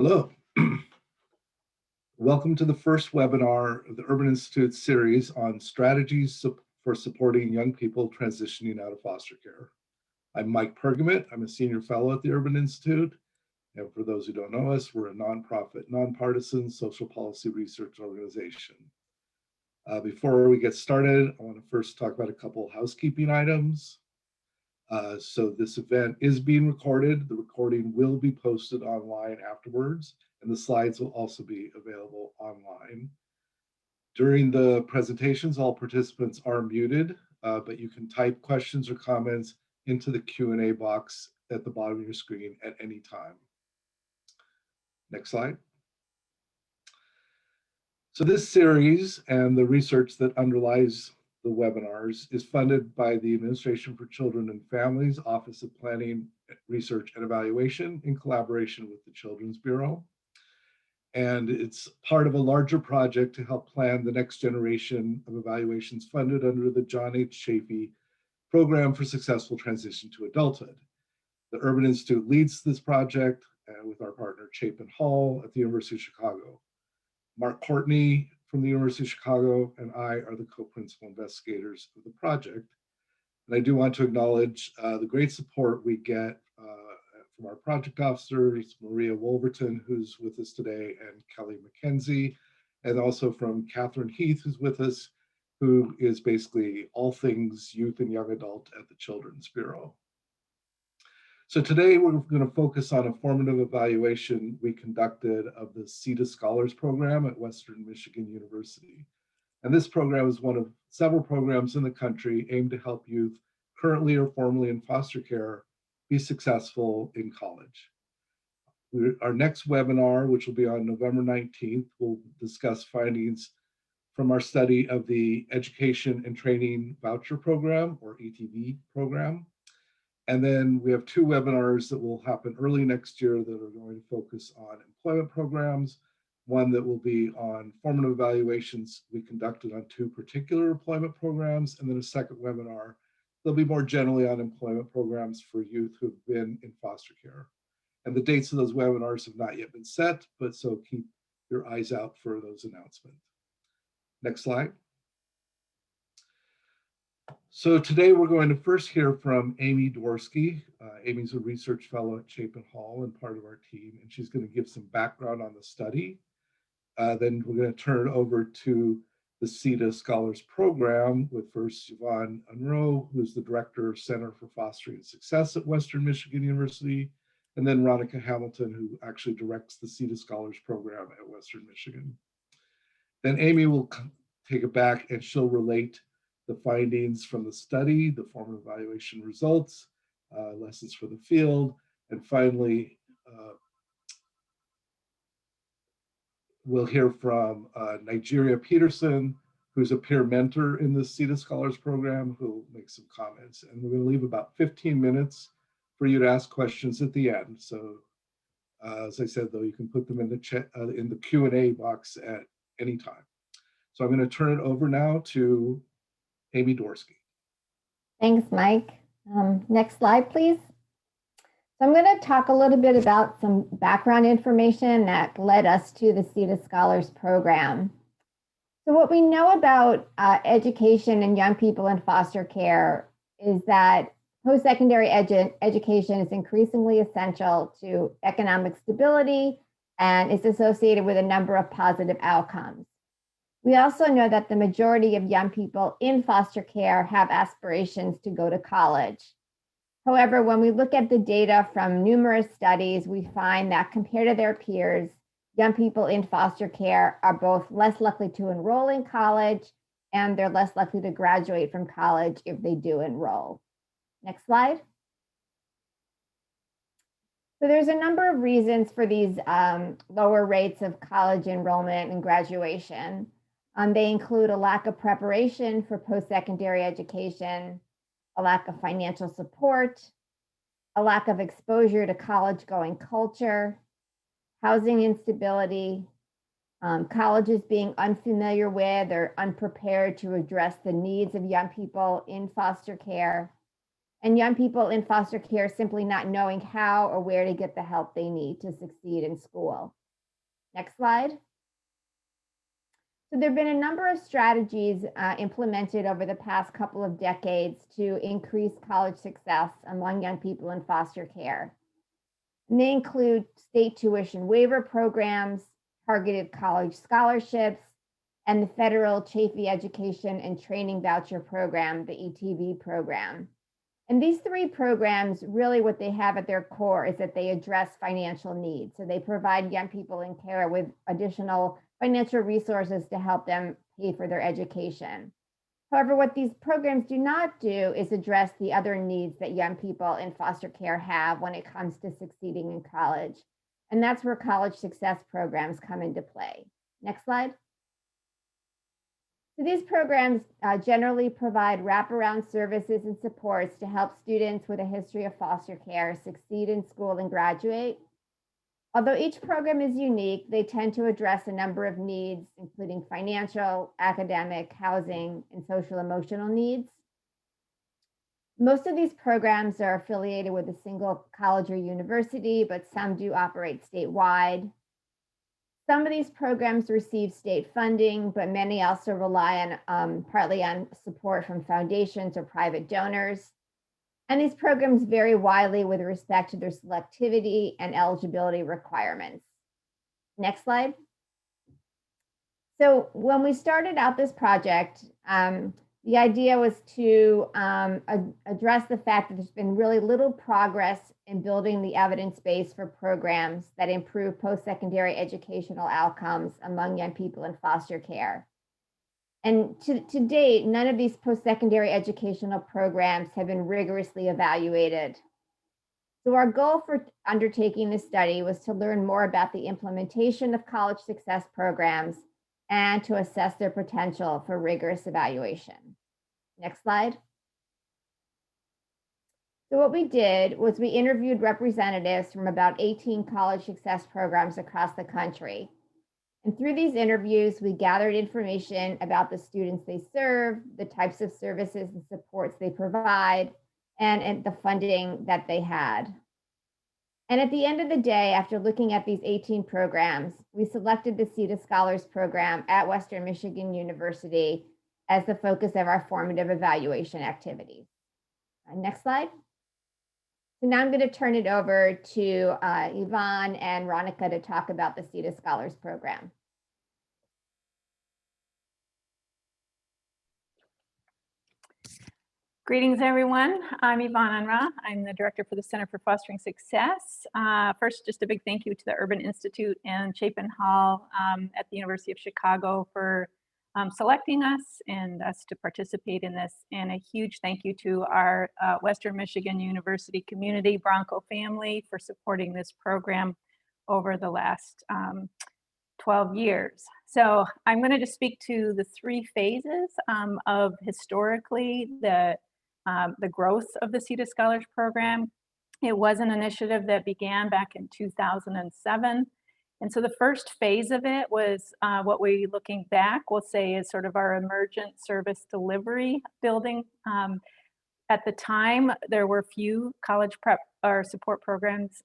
Hello. Welcome to the first webinar of the Urban Institute series on strategies for supporting young people transitioning out of foster care. I'm Mike Pergamit. I'm a senior fellow at the Urban Institute. And for those who don't know us, we're a nonprofit, nonpartisan social policy research organization. Before we get started, I want to first talk about a couple of housekeeping items. So this event is being recorded. The recording will be posted online afterwards, and the slides will also be available online. During the presentations, all participants are muted, but you can type questions or comments into the Q&A box at the bottom of your screen at any time. Next slide. So this series and the research that underlies the webinars is funded by the Administration for Children and Families Office of Planning, Research and Evaluation in collaboration with the Children's Bureau. And it's part of a larger project to help plan the next generation of evaluations funded under the John H. Chafee Program for Successful Transition to Adulthood. The Urban Institute leads this project with our partner Chapin Hall at the University of Chicago. Mark Courtney from the University of Chicago and I are the co-principal investigators of the project. And I do want to acknowledge the great support we get from our project officers, Maria Wolverton, who's with us today, and Kelly McKenzie, and also from Catherine Heath, who's with us, who is basically all things youth and young adult at the Children's Bureau. So today we're going to focus on a formative evaluation we conducted of the Seita Scholars program at Western Michigan University. And this program is one of several programs in the country aimed to help youth currently or formerly in foster care be successful in college. Our next webinar, which will be on November 19th, will discuss findings from our study of the Education and Training Voucher Program, or ETV program. And then we have two webinars that will happen early next year that are going to focus on employment programs. One that will be on formative evaluations we conducted on two particular employment programs, and then a second webinar that'll be more generally on employment programs for youth who've been in foster care. And the dates of those webinars have not yet been set, but so keep your eyes out for those announcements. Next slide. So today we're going to first hear from Amy Dworsky. Amy's a research fellow at Chapin Hall and part of our team, and she's going to give some background on the study. Then we're going to turn it over to the Seita Scholars program with first Yvonne Unruh, who's the director of Center for Fostering Success at Western Michigan University, and then Ronica Hamilton, who actually directs the Seita Scholars program at Western Michigan. Then Amy will take it back and she'll relate the findings from the study, the formative evaluation results, lessons for the field, and finally, we'll hear from Nigeria Peterson, who's a peer mentor in the Seita Scholars program, who will make some comments. And we're going to leave about 15 minutes for you to ask questions at the end. So as I said, though, you can put them in the chat, in the Q&A box at any time. So I'm going to turn it over now to Amy Dworsky. Thanks, Mike. Next slide, please. So I'm going to talk a little bit about some background information that led us to the Seita Scholars program. So what we know about education and young people in foster care is that post-secondary education is increasingly essential to economic stability and is associated with a number of positive outcomes. We also know that the majority of young people in foster care have aspirations to go to college. However, when we look at the data from numerous studies, we find that compared to their peers, young people in foster care are both less likely to enroll in college and they're less likely to graduate from college if they do enroll. Next slide. So there's a number of reasons for these lower rates of college enrollment and graduation. They include a lack of preparation for post-secondary education, a lack of financial support, a lack of exposure to college-going culture, housing instability, colleges being unfamiliar with or unprepared to address the needs of young people in foster care, and young people in foster care simply not knowing how or where to get the help they need to succeed in school. Next slide. So there have been a number of strategies implemented over the past couple of decades to increase college success among young people in foster care. And they include state tuition waiver programs, targeted college scholarships, and the federal Chafee Education and Training Voucher Program, the ETV program. And these three programs, really what they have at their core is that they address financial needs. So they provide young people in care with additional financial resources to help them pay for their education. However, what these programs do not do is address the other needs that young people in foster care have when it comes to succeeding in college. And that's where college success programs come into play. Next slide. So these programs generally provide wraparound services and supports to help students with a history of foster care succeed in school and graduate. Although each program is unique, they tend to address a number of needs, including financial, academic, housing, and social emotional needs. Most of these programs are affiliated with a single college or university, but some do operate statewide. Some of these programs receive state funding, but many also rely on partly on support from foundations or private donors. And these programs vary widely with respect to their selectivity and eligibility requirements. Next slide. So when we started out this project, the idea was to address the fact that there's been really little progress in building the evidence base for programs that improve post-secondary educational outcomes among young people in foster care. And to date, none of these post-secondary educational programs have been rigorously evaluated. So our goal for undertaking this study was to learn more about the implementation of college success programs and to assess their potential for rigorous evaluation. Next slide. So what we did was we interviewed representatives from about 18 college success programs across the country. And through these interviews, we gathered information about the students they serve, the types of services and supports they provide, and the funding that they had. And at the end of the day, after looking at these 18 programs, we selected the Seita Scholars program at Western Michigan University as the focus of our formative evaluation activities. Next slide. So now I'm going to turn it over to Yvonne and Ronica to talk about the Seita Scholars program. Greetings, everyone. I'm Yvonne Unruh. I'm the director for the Center for Fostering Success. First, just a big thank you to the Urban Institute and Chapin Hall at the University of Chicago for selecting us and us to participate in this. And a huge thank you to our Western Michigan University community, Bronco family, for supporting this program over the last 12 years. So I'm going to just speak to the three phases of historically the growth of the Seita Scholars program. It was an initiative that began back in 2007. And so the first phase of it was what we, looking back, will say is sort of our emergent service delivery building. At the time, there were few college prep or support programs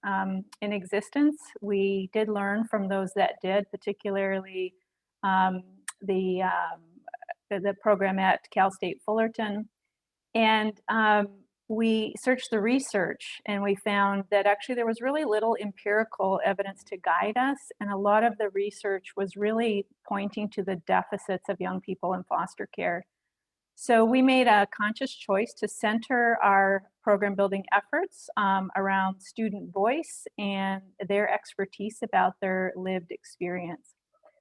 in existence. We did learn from those that did, particularly the program at Cal State Fullerton. And we searched the research and we found that actually there was really little empirical evidence to guide us. And a lot of the research was really pointing to the deficits of young people in foster care. So we made a conscious choice to center our program building efforts around student voice and their expertise about their lived experience.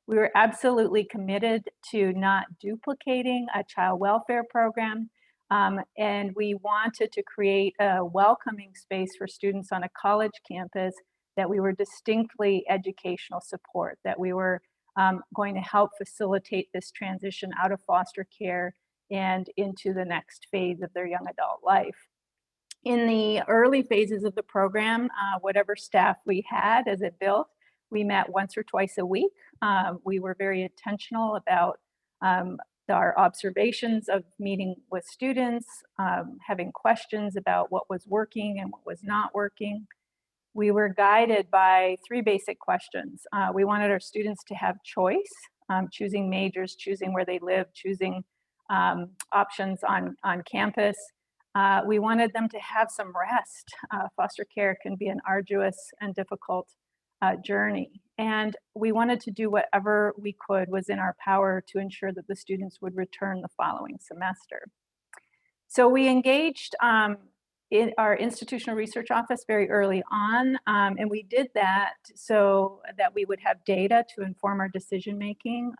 We were absolutely committed to not duplicating a child welfare program. And we wanted to create a welcoming space for students on a college campus that we were distinctly educational support, that we were going to help facilitate this transition out of foster care and into the next phase of their young adult life. In the early phases of the program, whatever staff we had as it built, we met once or twice a week. We were very intentional about our observations of meeting with students, having questions about what was working and what was not working. We were guided by 3 basic questions. We wanted our students to have choice, choosing majors, choosing where they live, choosing options on campus. We wanted them to have some rest. Foster care can be an arduous and difficult journey. And we wanted to do whatever we could was in our power to ensure that the students would return the following semester. So we engaged in our institutional research office very early on, and we did that so that we would have data to inform our decision making.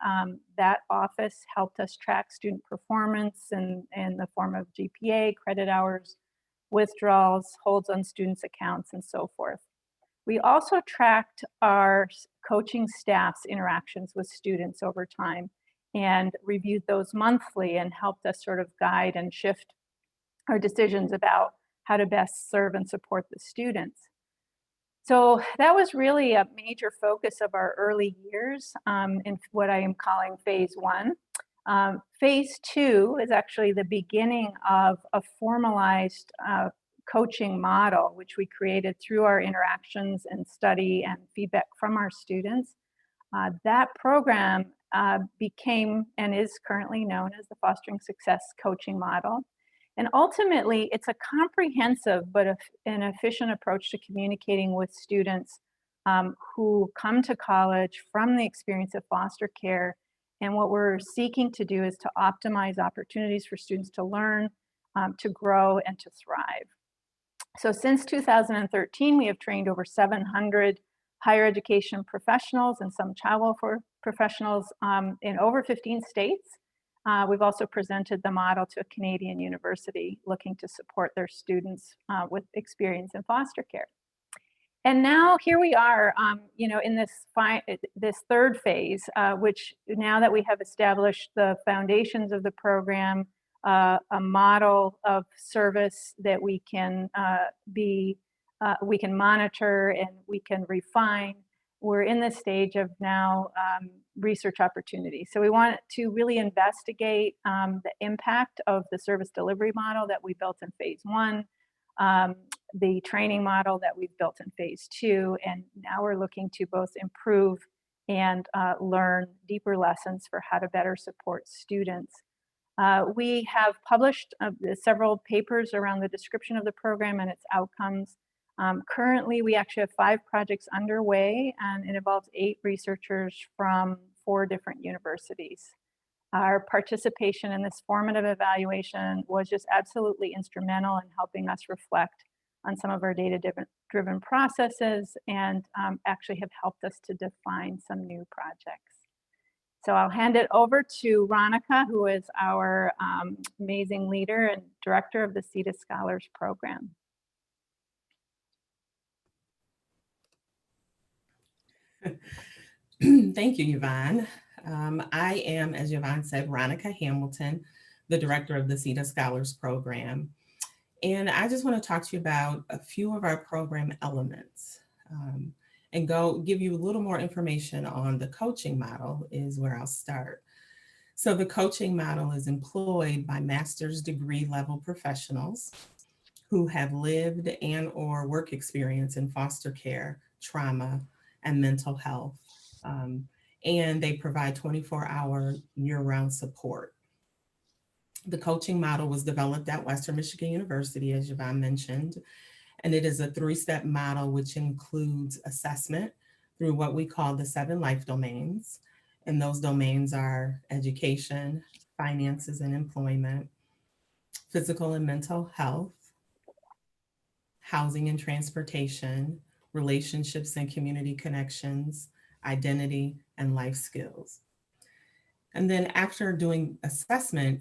That office helped us track student performance in the form of GPA, credit hours, withdrawals, holds on students' accounts, and so forth. We also tracked our coaching staff's interactions with students over time and reviewed those monthly and helped us sort of guide and shift our decisions about how to best serve and support the students. So that was really a major focus of our early years in what I am calling phase 1. Phase 2 is actually the beginning of a formalized coaching model, which we created through our interactions and study and feedback from our students. That program became and is currently known as the Fostering Success Coaching Model. And ultimately, it's a comprehensive but an efficient approach to communicating with students who come to college from the experience of foster care. And what we're seeking to do is to optimize opportunities for students to learn, to grow, and to thrive. So since 2013, we have trained over 700 higher education professionals and some child welfare professionals in over 15 states. We've also presented the model to a Canadian university looking to support their students with experience in foster care. And now here we are, in this third phase, which now that we have established the foundations of the program, a model of service that we can monitor and we can refine. We're in this stage of now research opportunities. So we want to really investigate the impact of the service delivery model that we built in phase 1, the training model that we've built in phase 2, and now we're looking to both improve and learn deeper lessons for how to better support students. We have published several papers around the description of the program and its outcomes. Currently, we actually have 5 projects underway, and it involves 8 researchers from 4 different universities. Our participation in this formative evaluation was just absolutely instrumental in helping us reflect on some of our data-driven processes and actually have helped us to define some new projects. So I'll hand it over to Ronica, who is our amazing leader and director of the Seita Scholars program. Thank you, Yvonne. I am, as Yvonne said, Ronica Hamilton, the director of the Seita Scholars program. And I just want to talk to you about a few of our program elements and give you a little more information on the coaching model is where I'll start. So the coaching model is employed by master's degree level professionals who have lived and/or work experience in foster care, trauma, and mental health. And they provide 24-hour year-round support. The coaching model was developed at Western Michigan University, as Yvonne mentioned, and it is a 3-step model which includes assessment through what we call the 7 life domains. And those domains are education, finances and employment, physical and mental health, housing and transportation, relationships and community connections, identity, and life skills. And then after doing assessment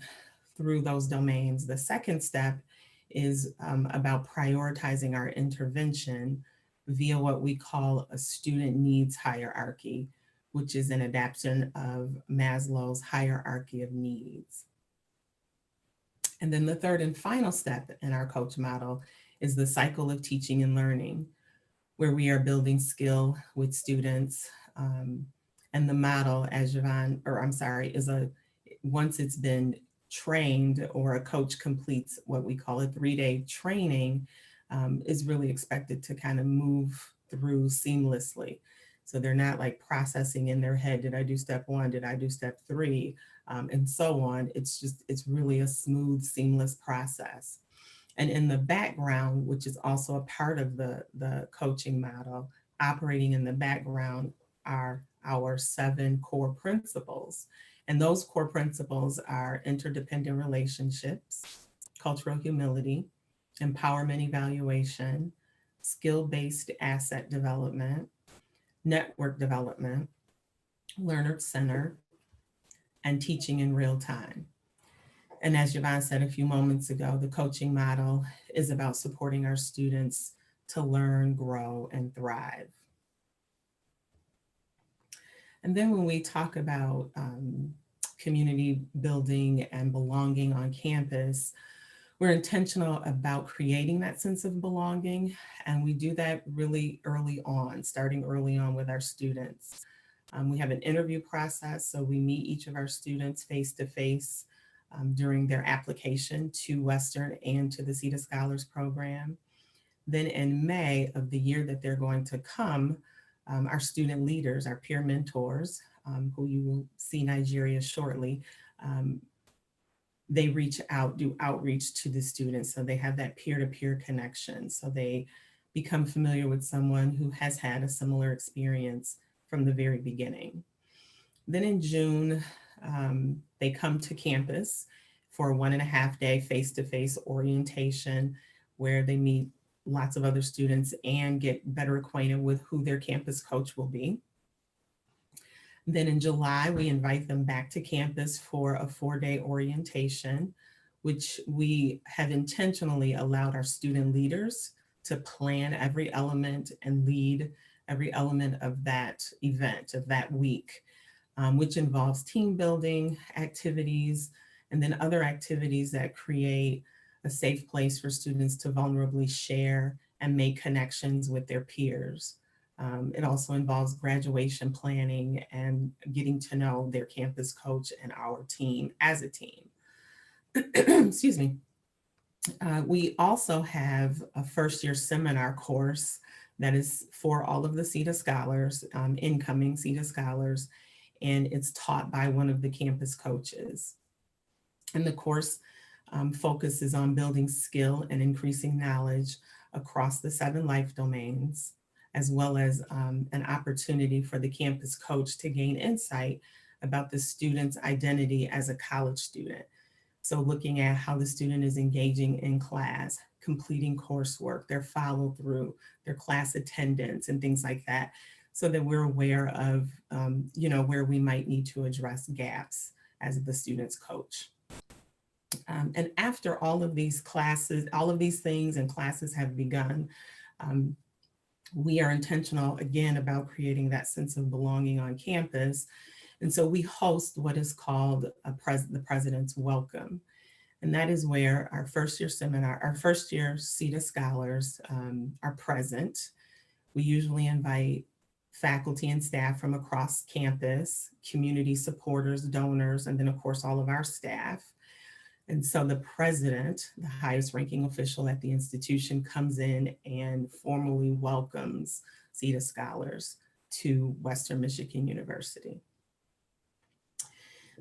through those domains, the second step is about prioritizing our intervention via what we call a student needs hierarchy, which is an adaptation of Maslow's hierarchy of needs. And then the third and final step in our coach model is the cycle of teaching and learning, where we are building skill with students. And the model, as once it's been trained, or a coach completes what we call a 3-day training, is really expected to kind of move through seamlessly. So they're not like processing in their head, did I do step 1? Did I do step 3? And so on. It's really a smooth, seamless process. And in the background, which is also a part of the coaching model, operating in the background are our 7 core principles. And those core principles are interdependent relationships, cultural humility, empowerment evaluation, skill-based asset development, network development, learner-centered, and teaching in real time. And as Yvonne said a few moments ago, the coaching model is about supporting our students to learn, grow, and thrive. And then when we talk about community building and belonging on campus, we're intentional about creating that sense of belonging. And we do that really early on, starting early on with our students. We have an interview process, so we meet each of our students face-to-face during their application to Western and to the Seita Scholars program. Then in May of the year that they're going to come, our student leaders, our peer mentors, who you will see Nigeria shortly, they reach out, do outreach to the students. So they have that peer-to-peer connection. So they become familiar with someone who has had a similar experience from the very beginning. Then in June, they come to campus for a 1.5-day face-to-face orientation where they meet lots of other students and get better acquainted with who their campus coach will be. Then in July, we invite them back to campus for a 4-day orientation, which we have intentionally allowed our student leaders to plan every element and lead every element of that event, of that week, which involves team building activities and then other activities that create a safe place for students to vulnerably share and make connections with their peers. It also involves graduation planning and getting to know their campus coach and our team as a team. Excuse me. We also have a first-year seminar course that is for all of the Seita Scholars, incoming Seita Scholars, and it's taught by one of the campus coaches. And the course focuses on building skill and increasing knowledge across the 7 life domains, as well as an opportunity for the campus coach to gain insight about the student's identity as a college student. So looking at how the student is engaging in class, completing coursework, their follow through, their class attendance and things like that, so that we're aware of where we might need to address gaps as the student's coach. And after all of these classes, all of these things and classes have begun, we are intentional again about creating that sense of belonging on campus. And so we host what is called the President's Welcome. And that is where our first-year seminar, our first-year Seita Scholars are present. We usually invite faculty and staff from across campus, community supporters, donors, and then of course all of our staff. And so the president, the highest ranking official at the institution, comes in and formally welcomes Seita Scholars to Western Michigan University.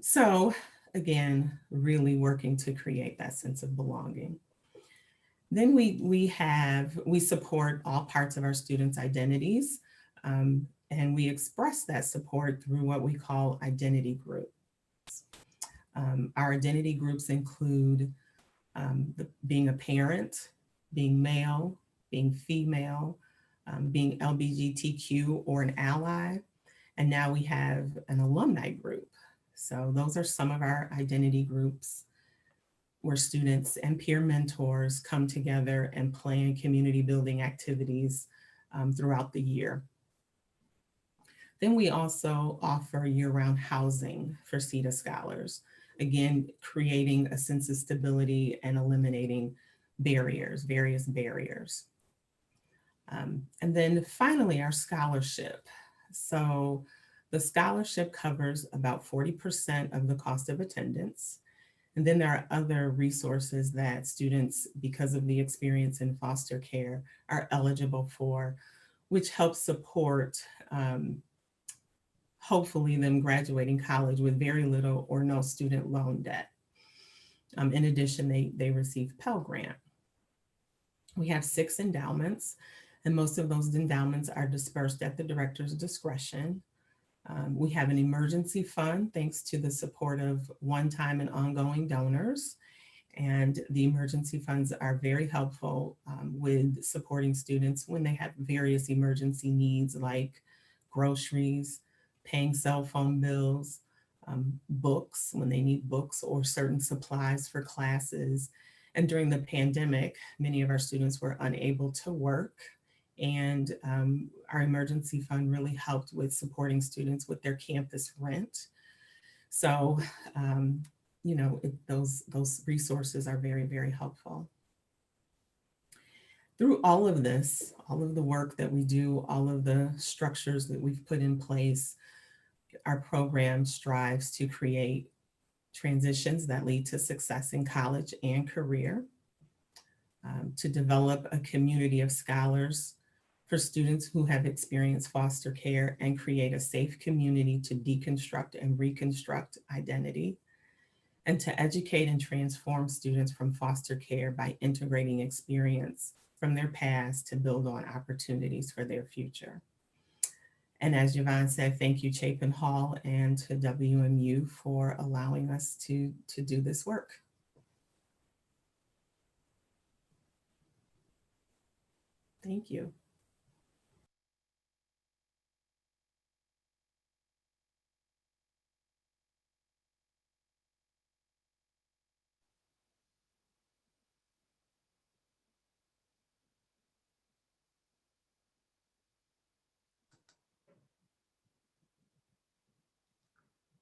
So again, really working to create that sense of belonging. Then we support all parts of our students' identities, and we express that support through what we call identity groups. Our identity groups include being a parent, being male, being female, being LGBTQ or an ally, and now we have an alumni group. So those are some of our identity groups where students and peer mentors come together and plan community building activities throughout the year. Then we also offer year-round housing for Seita Scholars, again, creating a sense of stability and eliminating barriers, various barriers. And then finally, our scholarship. So The scholarship covers about 40% of the cost of attendance. And then there are other resources that students, because of the experience in foster care, are eligible for, which helps support hopefully them graduating college with very little or no student loan debt. In addition, they receive Pell Grant. We have 6 endowments, and most of those endowments are dispersed at the director's discretion. We have an emergency fund thanks to the support of one-time and ongoing donors. And the emergency funds are very helpful with supporting students when they have various emergency needs like groceries, paying cell phone bills, books when they need books or certain supplies for classes. And during the pandemic, many of our students were unable to work. And our emergency fund really helped with supporting students with their campus rent. So, you know, those resources are very, very helpful. Through all of this, all of the work that we do, all of the structures that we've put in place, our program strives to create transitions that lead to success in college and career, to develop a community of scholars for students who have experienced foster care and create a safe community to deconstruct and reconstruct identity, and to educate and transform students from foster care by integrating experience from their past to build on opportunities for their future. And as Yvonne said, thank you Chapin Hall and to WMU for allowing us to do this work. Thank you.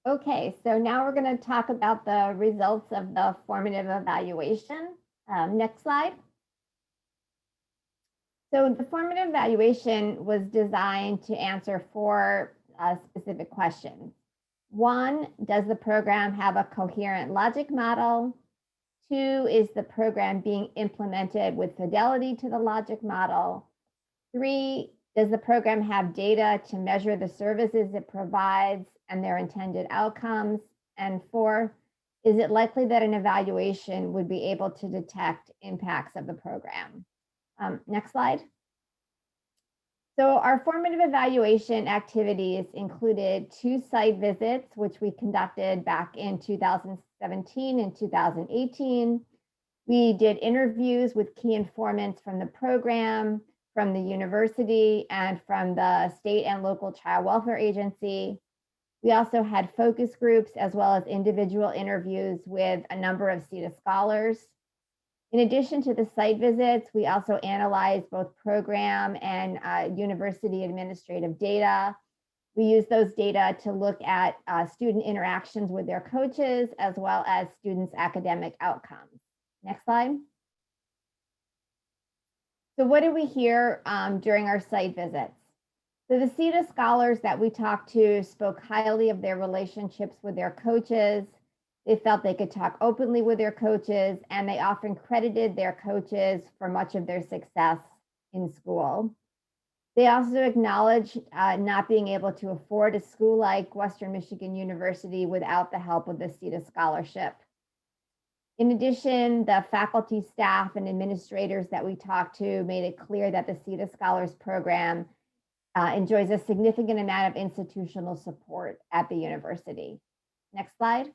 Okay, so now we're going to talk about the results of the formative evaluation. Next slide. So the formative evaluation was designed to answer 4 specific questions. 1, does the program have a coherent logic model? 2, is the program being implemented with fidelity to the logic model? 3, does the program have data to measure the services it provides and their intended outcomes? And 4, is it likely that an evaluation would be able to detect impacts of the program? Next slide. So our formative evaluation activities included 2 site visits, which we conducted back in 2017 and 2018. We did interviews with key informants from the program, from the university, and from the state and local child welfare agency. We also had focus groups as well as individual interviews with a number of Seita scholars. In addition to the site visits, we also analyzed both program and university administrative data. We used those data to look at student interactions with their coaches as well as students' academic outcomes. Next slide. So what did we hear during our site visits? So the Seita scholars that we talked to spoke highly of their relationships with their coaches. They felt they could talk openly with their coaches, and they often credited their coaches for much of their success in school. They also acknowledged not being able to afford a school like Western Michigan University without the help of the Seita Scholarship. In addition, the faculty, staff, and administrators that we talked to made it clear that the Seita Scholars program enjoys a significant amount of institutional support at the university. Next slide.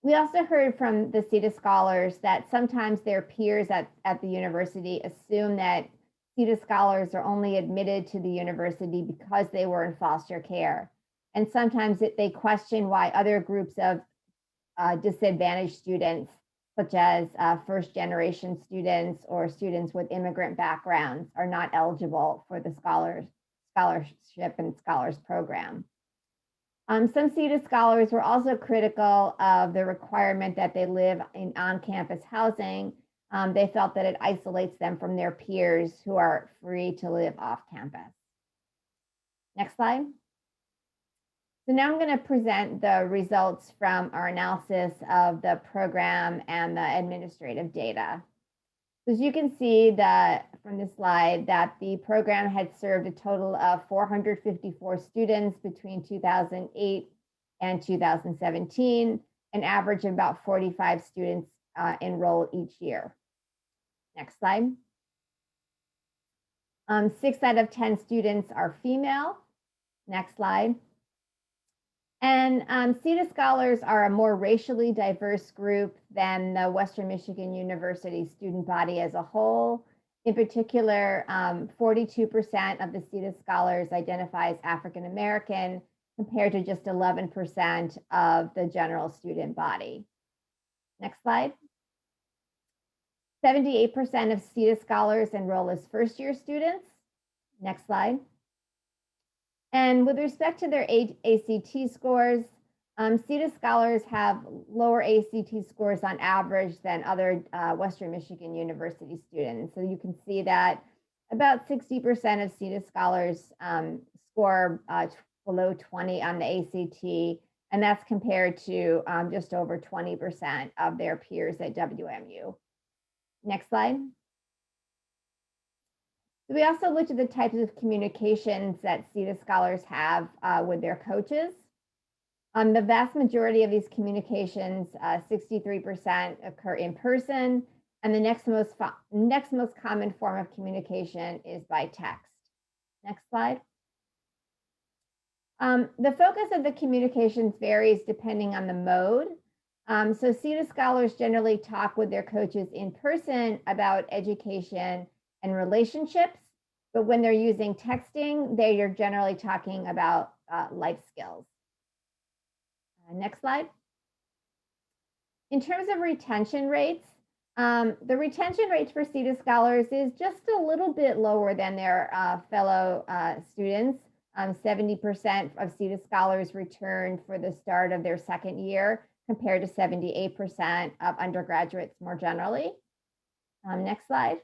We also heard from the Seita scholars that sometimes their peers at the university assume that Seita scholars are only admitted to the university because they were in foster care. And sometimes they question why other groups of disadvantaged students, such as first-generation students or students with immigrant backgrounds, are not eligible for the scholarship and scholars program. Some Seita scholars were also critical of the requirement that they live in on-campus housing. They felt that it isolates them from their peers who are free to live off campus. Next slide. So now I'm going to present the results from our analysis of the program and the administrative data. As you can see that from this slide that the program had served a total of 454 students between 2008 and 2017, an average of about 45 students enroll each year. Next slide. 6 out of 10 students are female. Next slide. And Seita Scholars are a more racially diverse group than the Western Michigan University student body as a whole. In particular, 42% of the Seita Scholars identify as African American, compared to just 11% of the general student body. Next slide. 78% of Seita Scholars enroll as first-year students. Next slide. And with respect to their ACT scores, Seita Scholars have lower ACT scores on average than other Western Michigan University students. So you can see that about 60% of Seita Scholars score below 20 on the ACT, and that's compared to just over 20% of their peers at WMU. Next slide. We also looked at the types of communications that Seita Scholars have with their coaches. The vast majority of these communications, 63%, occur in person, and the next most common form of communication is by text. Next slide. The focus of the communications varies depending on the mode. So Seita Scholars generally talk with their coaches in person about education and relationships, but when they're using texting, they are generally talking about life skills. Next slide. In terms of retention rates, the retention rates for Seita Scholars is just a little bit lower than their fellow students. 70% of Seita Scholars return for the start of their second year, compared to 78% of undergraduates more generally. Next slide.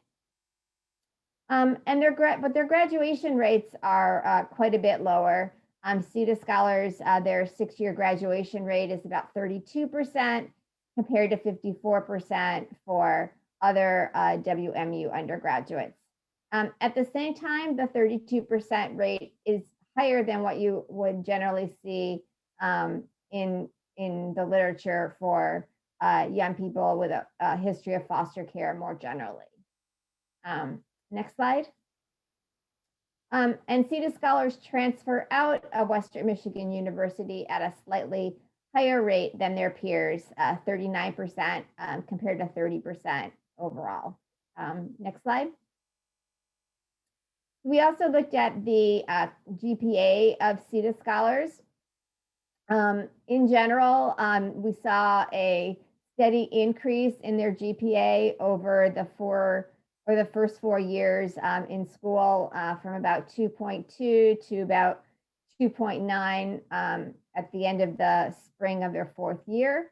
But their graduation rates are quite a bit lower. Seita Scholars, their 6-year graduation rate is about 32%, compared to 54% for other WMU undergraduates. At the same time, the 32% rate is higher than what you would generally see in the literature for young people with a history of foster care more generally. Next slide. And Seita Scholars transfer out of Western Michigan University at a slightly higher rate than their peers, 39% compared to 30% overall. Next slide. We also looked at the GPA of Seita Scholars. In general, we saw a steady increase in their GPA over the first 4 years in school, from about 2.2 to about 2.9 at the end of the spring of their 4th year.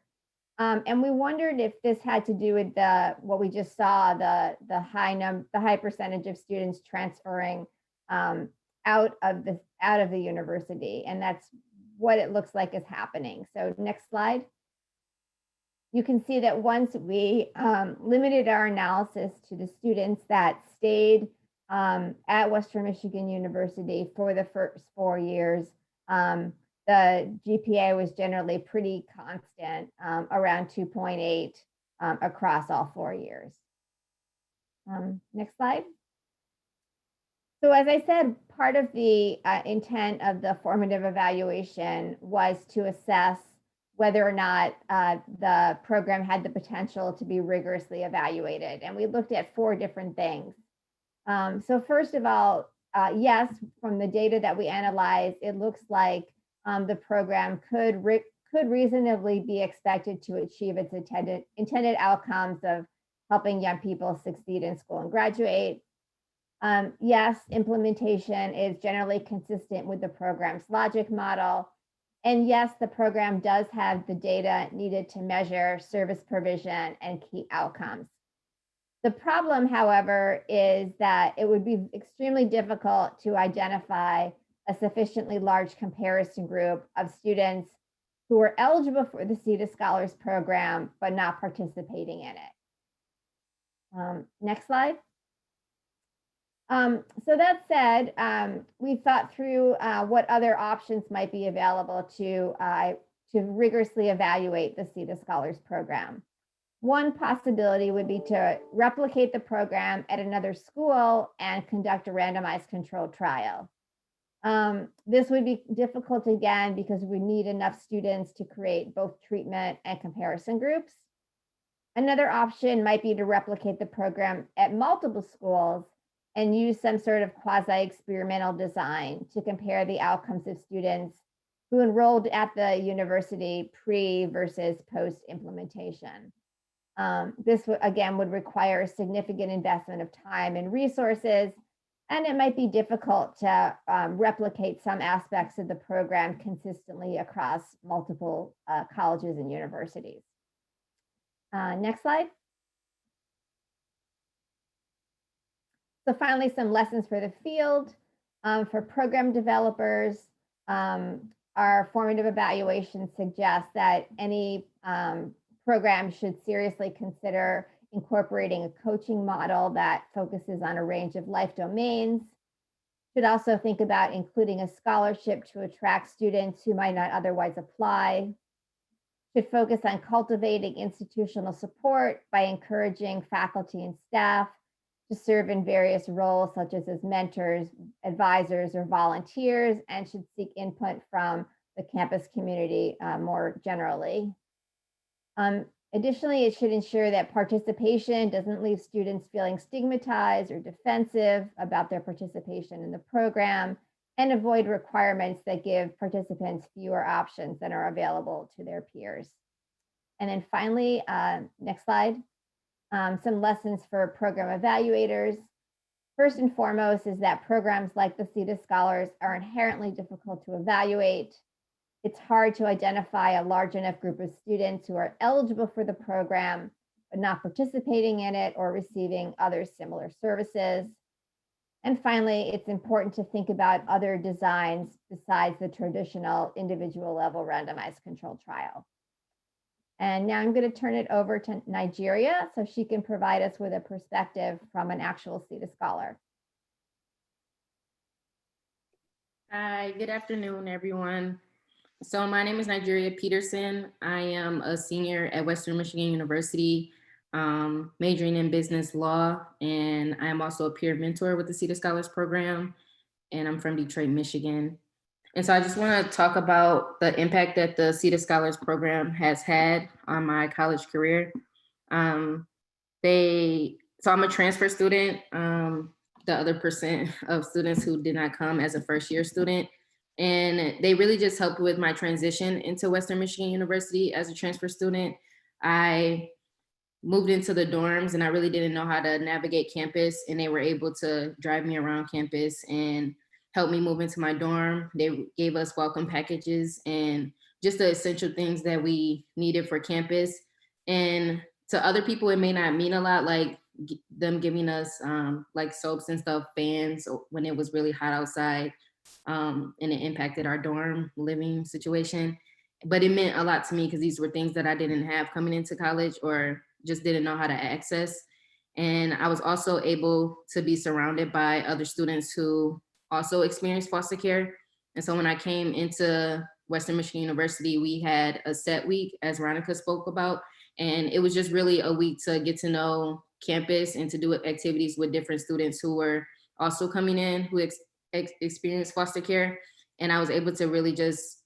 And we wondered if this had to do with what we just saw, the high percentage of students transferring out of the university, and that's what it looks like is happening. So next slide. You can see that once we limited our analysis to the students that stayed at Western Michigan University for the first 4 years, the GPA was generally pretty constant, around 2.8 across all 4 years. Next slide. So as I said, part of the intent of the formative evaluation was to assess whether or not the program had the potential to be rigorously evaluated. And we looked at 4 different things. So first of all, yes, from the data that we analyzed, it looks like the program could reasonably be expected to achieve its intended outcomes of helping young people succeed in school and graduate. Yes, implementation is generally consistent with the program's logic model. And yes, the program does have the data needed to measure service provision and key outcomes. The problem, however, is that it would be extremely difficult to identify a sufficiently large comparison group of students who were eligible for the Seita Scholars program, but not participating in it. Next slide. So that said, we thought through what other options might be available to rigorously evaluate the Seita Scholars program. One possibility would be to replicate the program at another school and conduct a randomized controlled trial. This would be difficult again because we need enough students to create both treatment and comparison groups. Another option might be to replicate the program at multiple schools and use some sort of quasi-experimental design to compare the outcomes of students who enrolled at the university pre versus post implementation. This again would require a significant investment of time and resources, and it might be difficult to replicate some aspects of the program consistently across multiple colleges and universities. Next slide. So finally, some lessons for the field. For program developers, our formative evaluation suggests that any program should seriously consider incorporating a coaching model that focuses on a range of life domains. Should also think about including a scholarship to attract students who might not otherwise apply. Should focus on cultivating institutional support by encouraging faculty and staff to serve in various roles, such as mentors, advisors, or volunteers, and should seek input from the campus community more generally. Additionally, it should ensure that participation doesn't leave students feeling stigmatized or defensive about their participation in the program, and avoid requirements that give participants fewer options than are available to their peers. And then finally, next slide, some lessons for program evaluators. First and foremost is that programs like the Seita Scholars are inherently difficult to evaluate. It's hard to identify a large enough group of students who are eligible for the program, but not participating in it or receiving other similar services. And finally, it's important to think about other designs besides the traditional individual level randomized controlled trial. And now I'm going to turn it over to Nigeria so she can provide us with a perspective from an actual Seita Scholar. Hi, good afternoon, everyone. So my name is Nigeria Peterson. I am a senior at Western Michigan University, majoring in business law, and I am also a peer mentor with the Seita Scholars program, and I'm from Detroit, Michigan. And so I just want to talk about the impact that the Seita Scholars program has had on my college career. So I'm a transfer student, the other percent of students who did not come as a first year student. And they really just helped with my transition into Western Michigan University as a transfer student. I moved into the dorms and I really didn't know how to navigate campus, and they were able to drive me around campus and help me move into my dorm. They gave us welcome packages and just the essential things that we needed for campus. And to other people, it may not mean a lot, like them giving us like soaps and stuff, fans when it was really hot outside. And it impacted our dorm living situation. But it meant a lot to me because these were things that I didn't have coming into college or just didn't know how to access. And I was also able to be surrounded by other students who also experienced foster care. And so when I came into Western Michigan University, we had a set week, as Ronica spoke about. And it was just really a week to get to know campus and to do activities with different students who were also coming in, who experienced foster care. And I was able to really just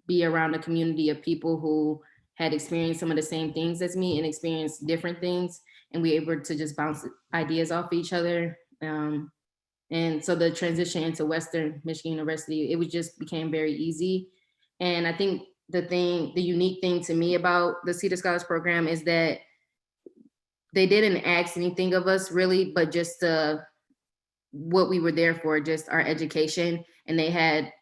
be around a community of people who had experienced some of the same things as me and experienced different things. And we were able to just bounce ideas off each other. And so the transition into Western Michigan University, it just became very easy. And I think the unique thing to me about the Seita Scholars program is that they didn't ask anything of us really, but just what we were there for, just our education. And they had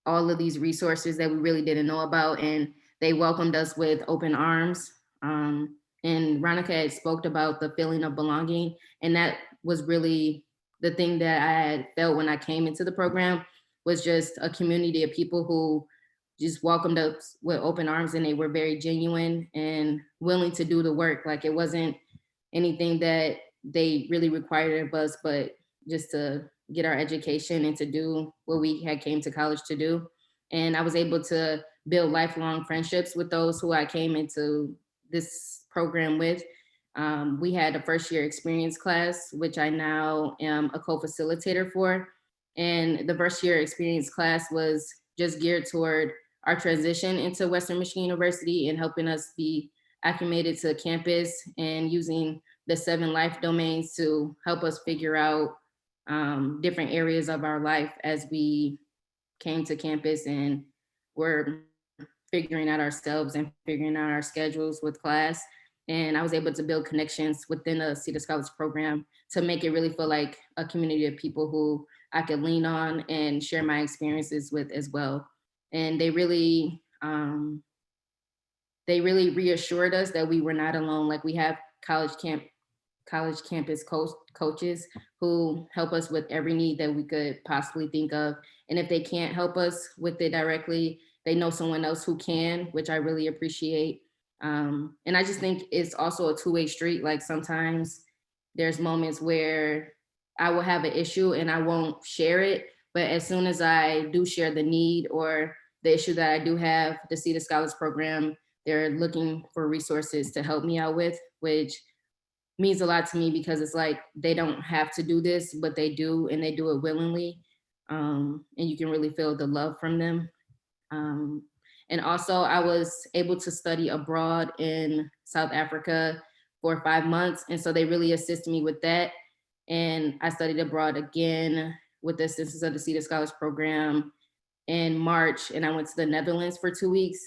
all of these resources that we really didn't know about, and they welcomed us with open arms. And Ronica had spoke about the feeling of belonging, and that was really the thing that I had felt when I came into the program. was just a community of people who just welcomed us with open arms, and they were very genuine and willing to do the work. Like it wasn't anything that they really required of us, but just to get our education and to do what we had came to college to do. And I was able to build lifelong friendships with those who I came into this program with. We had a first year experience class, which I now am a co-facilitator for. And the first year experience class was just geared toward our transition into Western Michigan University and helping us be acclimated to campus and using the 7 life domains to help us figure out different areas of our life as we came to campus and were figuring out ourselves and figuring out our schedules with class. And I was able to build connections within the Seita Scholars program to make it really feel like a community of people who I could lean on and share my experiences with as well. And they really reassured us that we were not alone. Like we have college campus coaches who help us with every need that we could possibly think of. And if they can't help us with it directly, they know someone else who can, which I really appreciate. And I just think it's also a two-way street. Like sometimes there's moments where I will have an issue and I won't share it. But as soon as I do share the need or the issue that I do have, the Seita Scholars program, they're looking for resources to help me out with, which means a lot to me because it's like they don't have to do this, but they do, and they do it willingly. And you can really feel the love from them. And also I was able to study abroad in South Africa for 5 months. And so they really assisted me with that. And I studied abroad again with the assistance of the Seita Scholars program in March. And I went to the Netherlands for 2 weeks.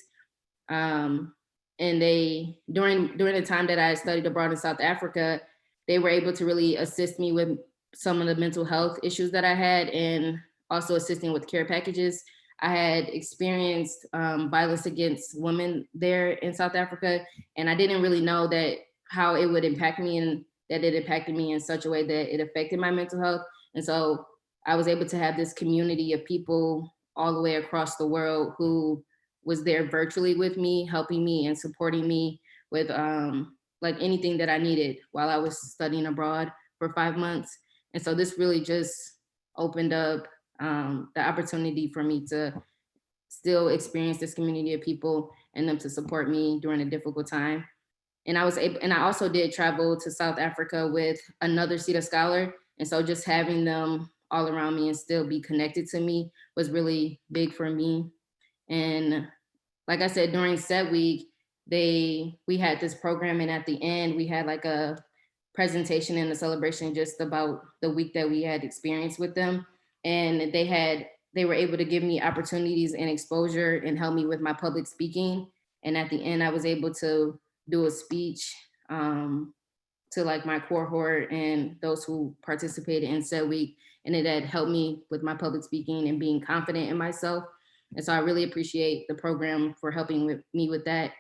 And they, during the time that I studied abroad in South Africa, they were able to really assist me with some of the mental health issues that I had and also assisting with care packages. I had experienced violence against women there in South Africa, and I didn't really know that how it would impact me, and that it impacted me in such a way that it affected my mental health. And so I was able to have this community of people all the way across the world who was there virtually with me, helping me and supporting me with like anything that I needed while I was studying abroad for 5 months. And so this really just opened up the opportunity for me to still experience this community of people and them to support me during a difficult time. And I also did travel to South Africa with another Seita Scholar. And so just having them all around me and still be connected to me was really big for me. And like I said, during set week, we had this program, and at the end we had like a presentation and a celebration just about the week that we had experienced with them. And they were able to give me opportunities and exposure and help me with my public speaking. And at the end, I was able to do a speech to like my cohort and those who participated in set week. And it had helped me with my public speaking and being confident in myself. And so I really appreciate the program for helping me with that.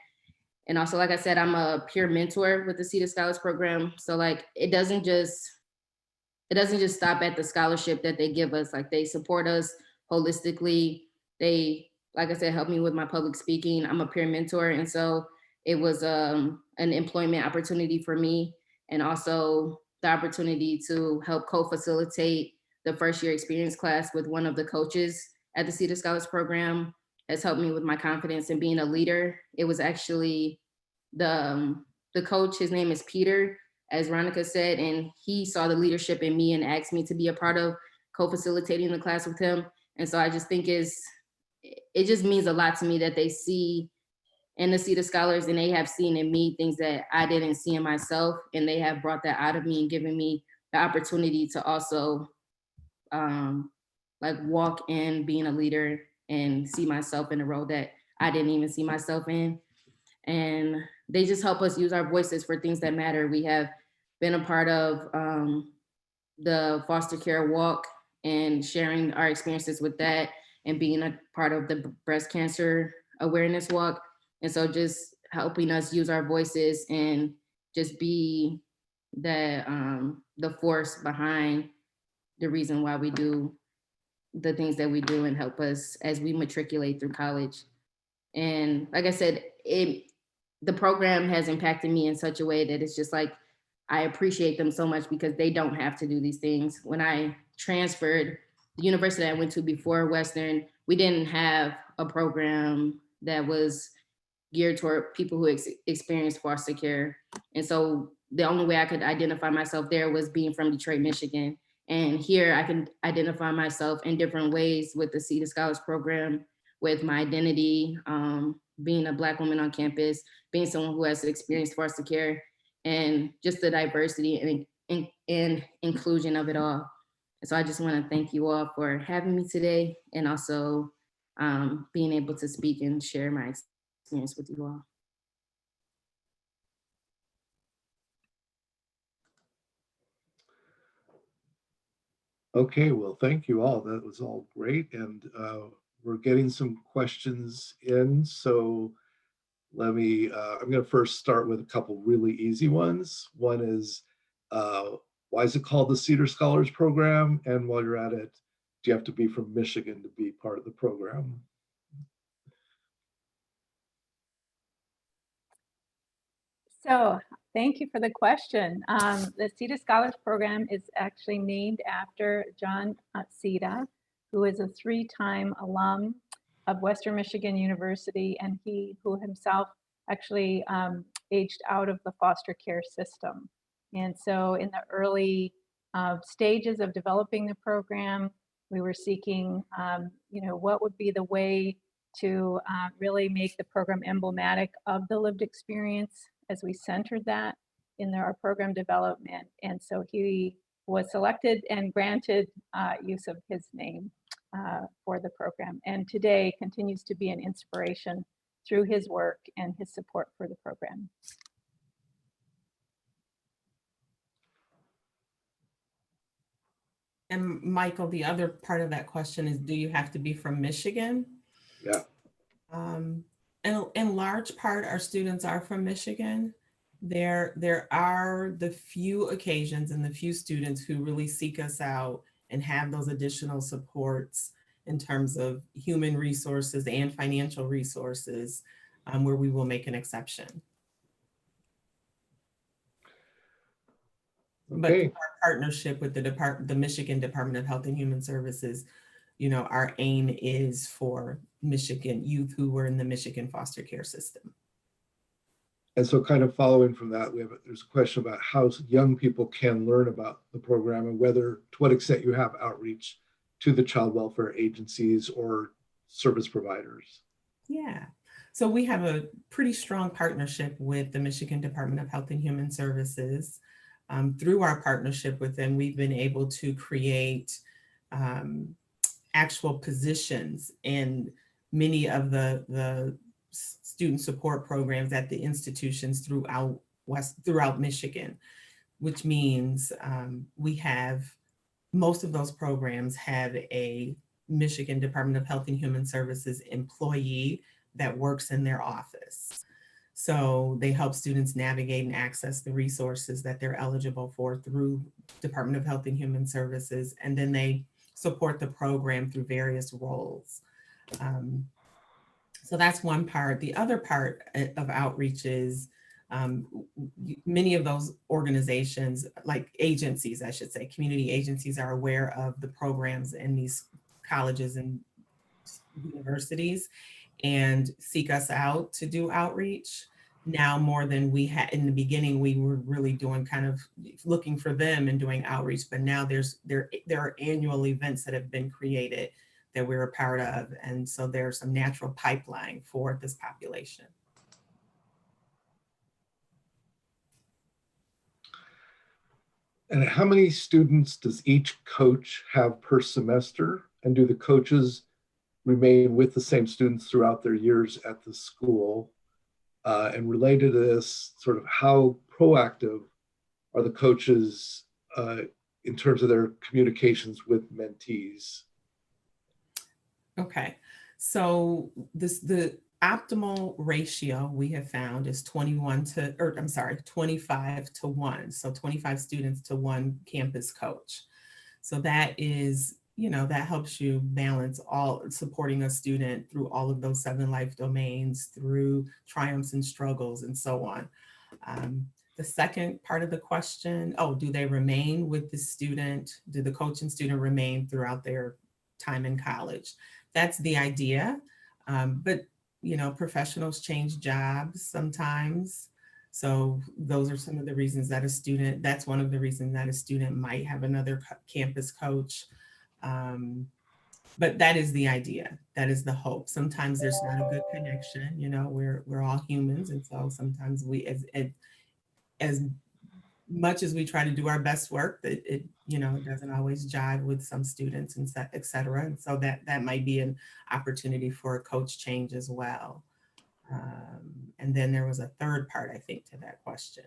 And also, like I said, I'm a peer mentor with the Seita Scholars program. So like, it doesn't just stop at the scholarship that they give us. Like they support us holistically. They, like I said, help me with my public speaking. I'm a peer mentor. And so it was an employment opportunity for me. And also the opportunity to help co-facilitate the first year experience class with one of the coaches at the Seita Scholars program has helped me with my confidence in being a leader. It was actually the coach, his name is Peter, as Ronica said, and he saw the leadership in me and asked me to be a part of co-facilitating the class with him. And so I just think it just means a lot to me that they see in the Seita Scholars, and they have seen in me things that I didn't see in myself, and they have brought that out of me and given me the opportunity to also like walk in being a leader and see myself in a role that I didn't even see myself in. And they just help us use our voices for things that matter. We have been a part of the foster care walk and sharing our experiences with that, and being a part of the breast cancer awareness walk. And so just helping us use our voices and just be the force behind the reason why we do the things that we do and help us as we matriculate through college. And like I said, the program has impacted me in such a way that it's just like, I appreciate them so much because they don't have to do these things. When I transferred, the university I went to before Western, we didn't have a program that was geared toward people who experienced foster care. And so the only way I could identify myself there was being from Detroit, Michigan. And here I can identify myself in different ways with the Seita Scholars program, with my identity, being a Black woman on campus, being someone who has experienced foster care, and just the diversity and inclusion of it all. And so I just want to thank you all for having me today, and also being able to speak and share my experience with you all. Okay, well, thank you all. That was all great. And we're getting some questions in. So I'm going to first start with a couple really easy ones. One is, why is it called the Seita Scholars Program? And while you're at it, do you have to be from Michigan to be part of the program? So thank you for the question. The Seita Scholars Program is actually named after John Seita, who is a 3-time alum of Western Michigan University, and who himself actually aged out of the foster care system. And so in the early stages of developing the program, we were seeking, what would be the way to really make the program emblematic of the lived experience, as we centered that in our program development. And so he was selected and granted use of his name for the program, and today continues to be an inspiration through his work and his support for the program. And Michael, the other part of that question is, do you have to be from Michigan? Yeah. And in large part, our students are from Michigan. There are the few occasions and the few students who really seek us out and have those additional supports in terms of human resources and financial resources, where we will make an exception. Okay. But our partnership with the Michigan Department of Health and Human Services, our aim is for Michigan youth who were in the Michigan foster care system. And so kind of following from that, there's a question about how young people can learn about the program and to what extent you have outreach to the child welfare agencies or service providers. Yeah. So we have a pretty strong partnership with the Michigan Department of Health and Human Services. Through our partnership with them, we've been able to create actual positions in many of the student support programs at the institutions throughout Michigan, which means most of those programs have a Michigan Department of Health and Human Services employee that works in their office. So they help students navigate and access the resources that they're eligible for through Department of Health and Human Services, and then they support the program through various roles. So that's one part. The other part of outreach is many of those organizations, like agencies, I should say, community agencies, are aware of the programs in these colleges and universities and seek us out to do outreach. Now more than we had in the beginning, we were really doing kind of looking for them and doing outreach, but now there are annual events that have been created that we're a part of. And so there's some natural pipeline for this population. And how many students does each coach have per semester? And do the coaches remain with the same students throughout their years at the school? And related to this, sort of how proactive are the coaches in terms of their communications with mentees? Okay, so the optimal ratio we have found is 25 to 1. So 25 students to 1 campus coach. So that is that helps you balance all supporting a student through all of those 7 life domains, through triumphs and struggles and so on. The second part of the question, do they remain with the student? Do the coach and student remain throughout their time in college? That's the idea. But, professionals change jobs sometimes. So those are some of the reasons that that's one of the reasons that a student might have another campus coach. But that is the idea. That is the hope. Sometimes there's not a good connection. We're all humans, and so sometimes we, as much as we try to do our best work, it doesn't always jive with some students and et cetera. And so that might be an opportunity for a coach change as well. And then there was a third part, I think, to that question.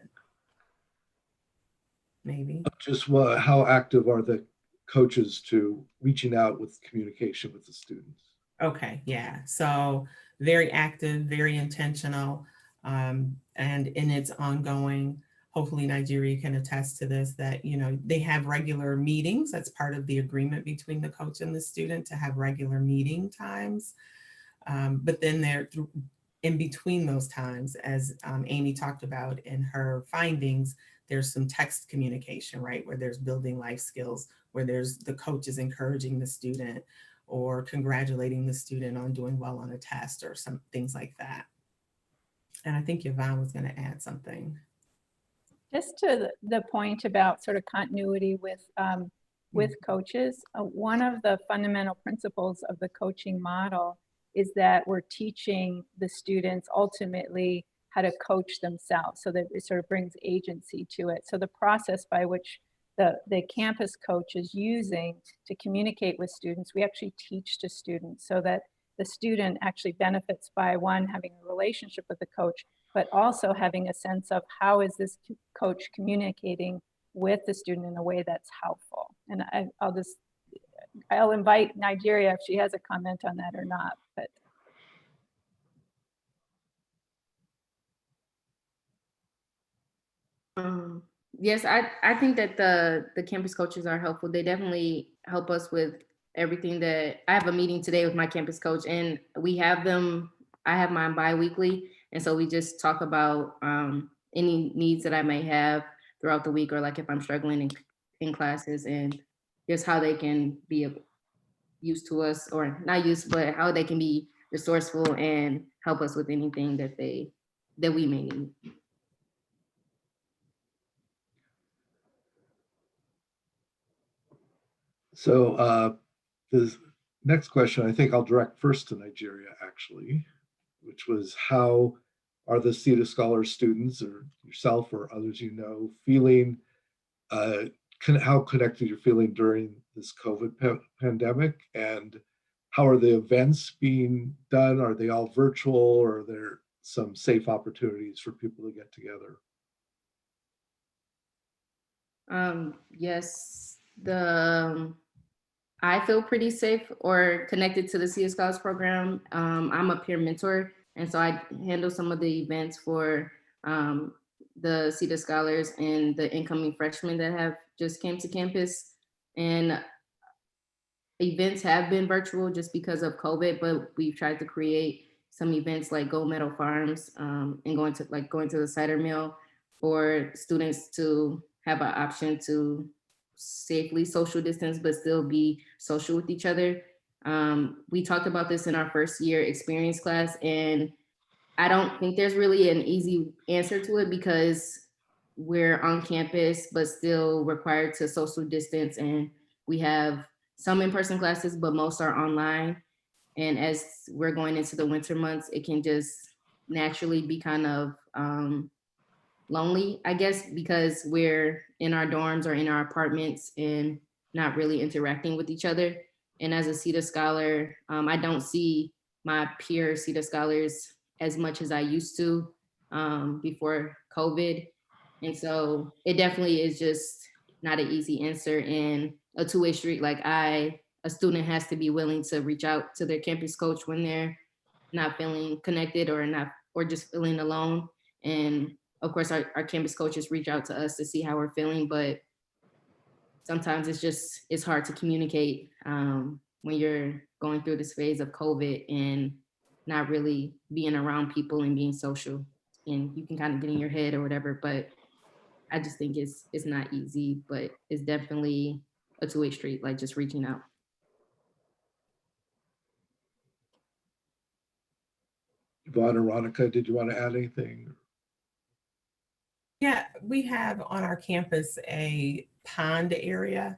Maybe. Just how active are the coaches to reaching out with communication with the students? Okay, yeah. So very active, very intentional, and it's ongoing. Hopefully Nigeria can attest to this, that, they have regular meetings. That's part of the agreement between the coach and the student, to have regular meeting times. But then they're in between those times, as Amy talked about in her findings, there's some text communication, right? Where there's building life skills, where there's the coach is encouraging the student or congratulating the student on doing well on a test or some things like that. And I think Yvonne was going to add something. Just to the point about sort of continuity with coaches, one of the fundamental principles of the coaching model is that we're teaching the students ultimately how to coach themselves, so that it sort of brings agency to it. So the process by which the campus coach is using to communicate with students, we actually teach to students, so that the student actually benefits by, one, having a relationship with the coach, but also having a sense of how is this coach communicating with the student in a way that's helpful. And I'll invite Nigeria if she has a comment on that or not. But yes, I think that the campus coaches are helpful. They definitely help us with everything. That I have a meeting today with my campus coach, and we have them. I have mine bi-weekly, and so we just talk about any needs that I may have throughout the week, or like if I'm struggling in classes, and just how they can be used to us, or not used, but how they can be resourceful and help us with anything that we may need. So the next question, I think I'll direct first to Nigeria, actually, which was, how are the Seita Scholars students, or yourself or others feeling? How connected you're feeling during this COVID pandemic, and how are the events being done? Are they all virtual, or are there some safe opportunities for people to get together? Yes, I feel pretty safe or connected to the Seita Scholars program. I'm a peer mentor, and so I handle some of the events for the Seita Scholars and the incoming freshmen that have just came to campus. And events have been virtual just because of COVID, but we've tried to create some events like Gold Medal Farms, and going to the cider mill for students to have an option to safely social distance, but still be social with each other. We talked about this in our first year experience class, and I don't think there's really an easy answer to it, because we're on campus, but still required to social distance. And we have some in-person classes, but most are online. And as we're going into the winter months, it can just naturally be kind of lonely, I guess, because we're in our dorms or in our apartments and not really interacting with each other. And as a Seita Scholar, I don't see my peer Seita Scholars as much as I used to before COVID. And so it definitely is just not an easy answer, and a two-way street. Like a student has to be willing to reach out to their campus coach when they're not feeling connected or just feeling alone. And of course, our campus coaches reach out to us to see how we're feeling, but sometimes it's hard to communicate when you're going through this phase of COVID and not really being around people and being social. And you can kind of get in your head or whatever, but I just think it's not easy, but it's definitely a two-way street, like just reaching out. Yvonne or Ronica, did you want to add anything? Yeah, we have on our campus a pond area.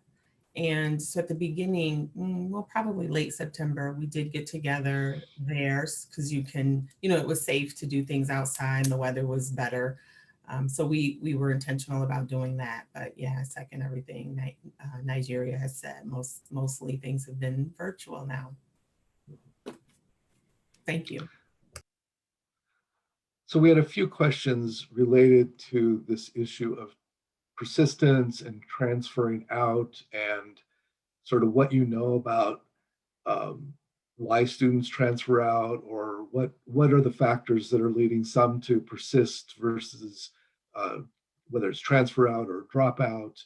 And so at the beginning, well, probably late September, we did get together there because you can, it was safe to do things outside and the weather was better. So we were intentional about doing that. But yeah, I second everything Nigeria has said. Mostly things have been virtual now. Thank you. So we had a few questions related to this issue of persistence and transferring out, and sort of what you know about why students transfer out, or what are the factors that are leading some to persist versus whether it's transfer out or drop out,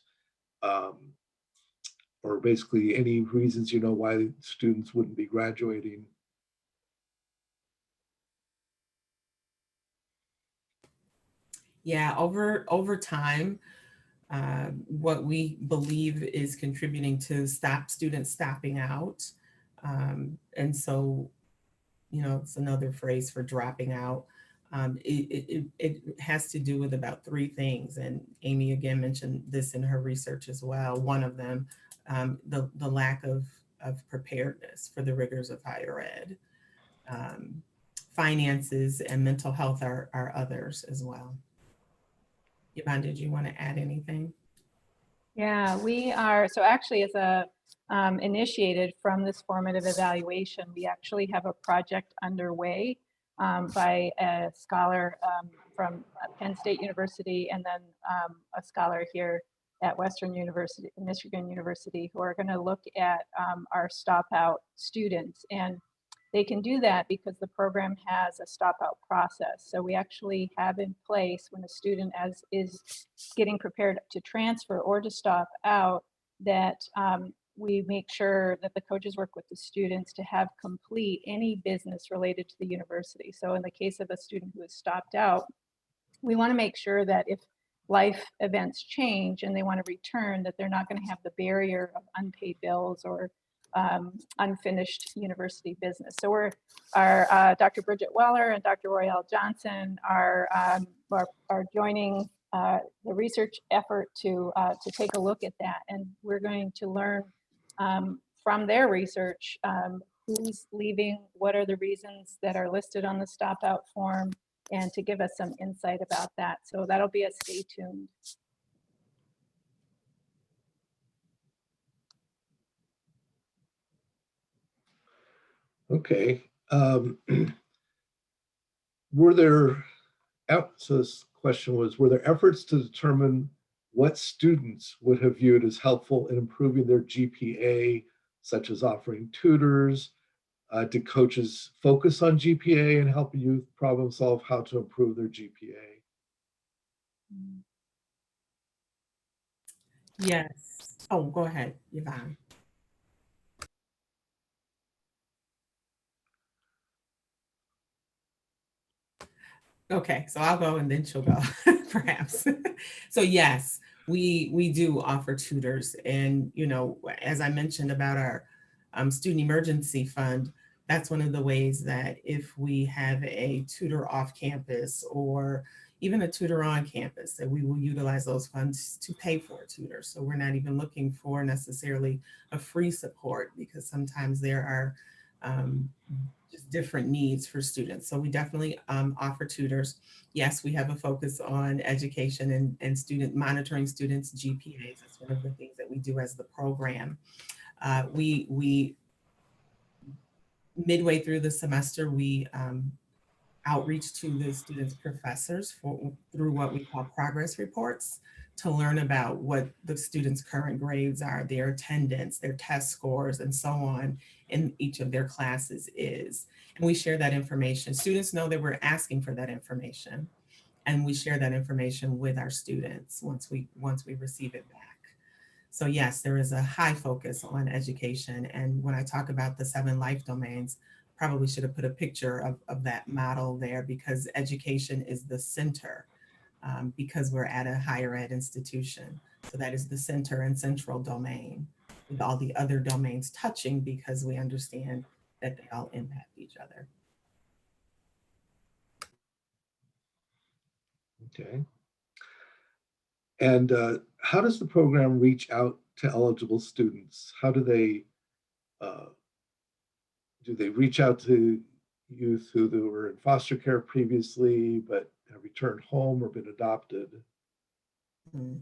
or basically any reasons why students wouldn't be graduating. Yeah, over time, what we believe is contributing to students stopping out. And so, it's another phrase for dropping out. It has to do with about three things. And Amy again mentioned this in her research as well. One of them, the lack of preparedness for the rigors of higher ed. Finances and mental health are others as well. Yvonne, did you want to add anything? Yeah, we are, so actually as a initiated from this formative evaluation, we actually have a project underway by a scholar from Penn State University, and then a scholar here at Western University, Michigan University, who are going to look at our Stopout students. And they can do that because the program has a Stopout process. So we actually have in place, when a student is getting prepared to transfer or to stop out, that we make sure that the coaches work with the students to have complete any business related to the university. So in the case of a student who has stopped out, we want to make sure that if life events change and they want to return, that they're not going to have the barrier of unpaid bills or unfinished university business. So our Dr. Bridget Weller and Dr. Royale Johnson are joining the research effort to take a look at that, and we're going to learn from their research who's leaving, what are the reasons that are listed on the Stopout form, and to give us some insight about that. So that'll be a stay tuned. Okay. Were there, so this question was, were there efforts to determine what students would have viewed as helpful in improving their GPA, such as offering tutors? Did coaches focus on GPA and help youth problem solve how to improve their GPA? Yes. Oh, go ahead, Yvonne. Okay, so I'll go and then she'll go, perhaps. So yes, we do offer tutors, and as I mentioned about our student emergency fund, that's one of the ways that if we have a tutor off campus or even a tutor on campus, that we will utilize those funds to pay for a tutor. So we're not even looking for necessarily a free support, because sometimes there are just different needs for students. So we definitely offer tutors. Yes, we have a focus on education and student monitoring students' GPAs. That's one of the things that we do as the program. We midway through the semester, we outreach to the students' professors through what we call progress reports, to learn about what the students' current grades are, their attendance, their test scores, and so on in each of their classes is. And we share that information. Students know that we're asking for that information, and we share that information with our students once we receive it back. So yes, there is a high focus on education. And when I talk about the 7 life domains, probably should have put a picture of that model there, because education is the center, because we're at a higher ed institution. So that is the center and central domain, with all the other domains touching, because we understand that they all impact each other. Okay. And how does the program reach out to eligible students? How do they reach out to youth who were in foster care previously but have returned home or been adopted? Hmm.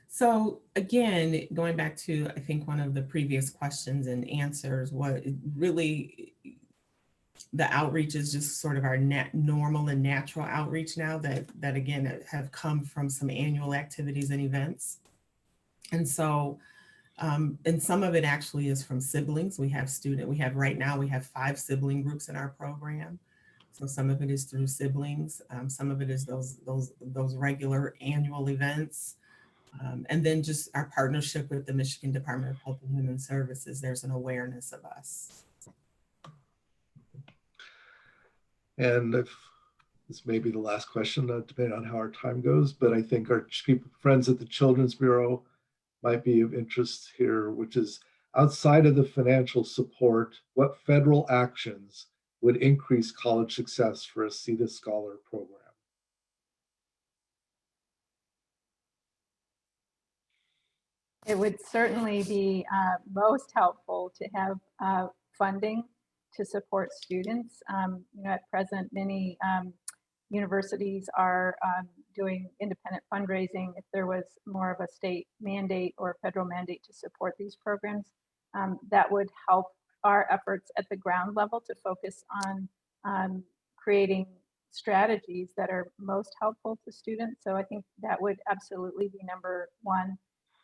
So again, going back to, I think, one of the previous questions and answers, what really the outreach is just sort of our normal and natural outreach now that again have come from some annual activities and events. And so, and some of it actually is from siblings. We have right now, we have 5 sibling groups in our program. So some of it is through siblings. Some of it is those regular annual events. And then just our partnership with the Michigan Department of Health and Human Services, there's an awareness of us. And if this may be the last question, depending on how our time goes, but I think our friends at the Children's Bureau might be of interest here, which is, outside of the financial support, what federal actions would increase college success for a Seita Scholar program? It would certainly be most helpful to have funding to support students. At present, many universities are doing independent fundraising. If there was more of a state mandate or federal mandate to support these programs, that would help our efforts at the ground level to focus on creating strategies that are most helpful to students. So I think that would absolutely be number one.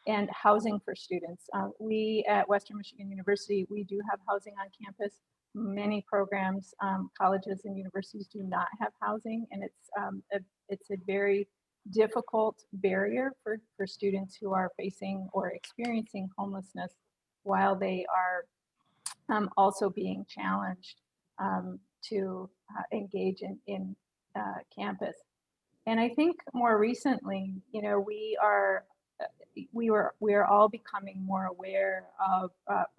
And housing for students. We at Western Michigan University, we do have housing on campus. Many programs, colleges and universities do not have housing, and it's a very difficult barrier for students who are facing or experiencing homelessness while they are also being challenged to engage in campus. And I think more recently, we are all becoming more aware of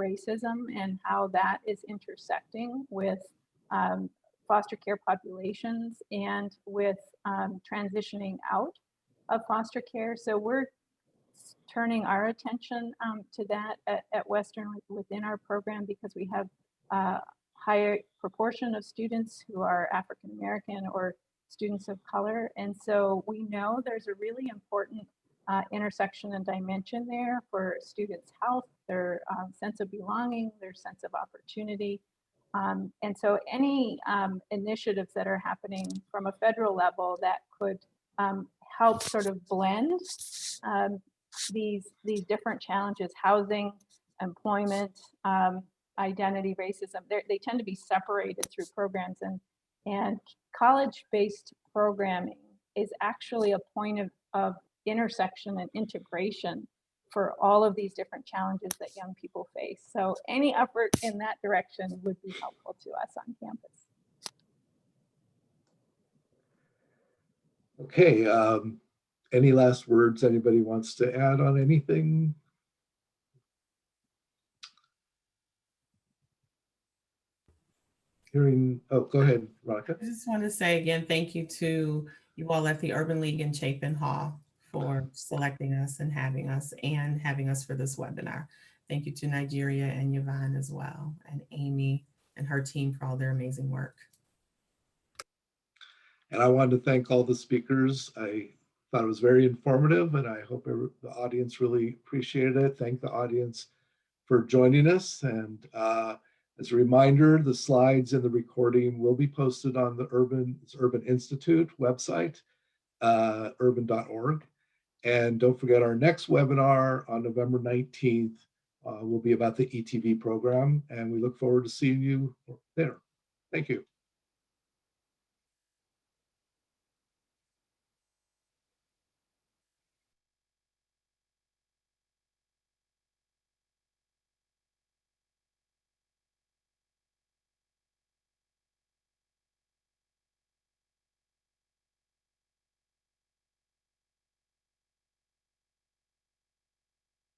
racism and how that is intersecting with foster care populations and with transitioning out of foster care. So we're turning our attention to that at Western within our program, because we have a higher proportion of students who are African American or students of color. And so we know there's a really important intersection and dimension there for students' health, their sense of belonging, their sense of opportunity. And so any initiatives that are happening from a federal level that could help sort of blend these different challenges, housing, employment, identity, racism, they tend to be separated through programs, and college-based programming is actually a point of intersection and integration for all of these different challenges that young people face. So any effort in that direction would be helpful to us on campus. Okay, any last words anybody wants to add on anything? Oh, go ahead, Veronica. I just want to say again, thank you to you all at the Urban League in Chapin Hall for selecting us and having us for this webinar. Thank you to Nigeria and Yvonne as well, and Amy and her team for all their amazing work. And I wanted to thank all the speakers. I thought it was very informative, and I hope the audience really appreciated it. Thank the audience for joining us. And as a reminder, the slides and the recording will be posted on the Urban Institute website, urban.org. And don't forget, our next webinar on November 19th will be about the ETV program, and we look forward to seeing you there. Thank you.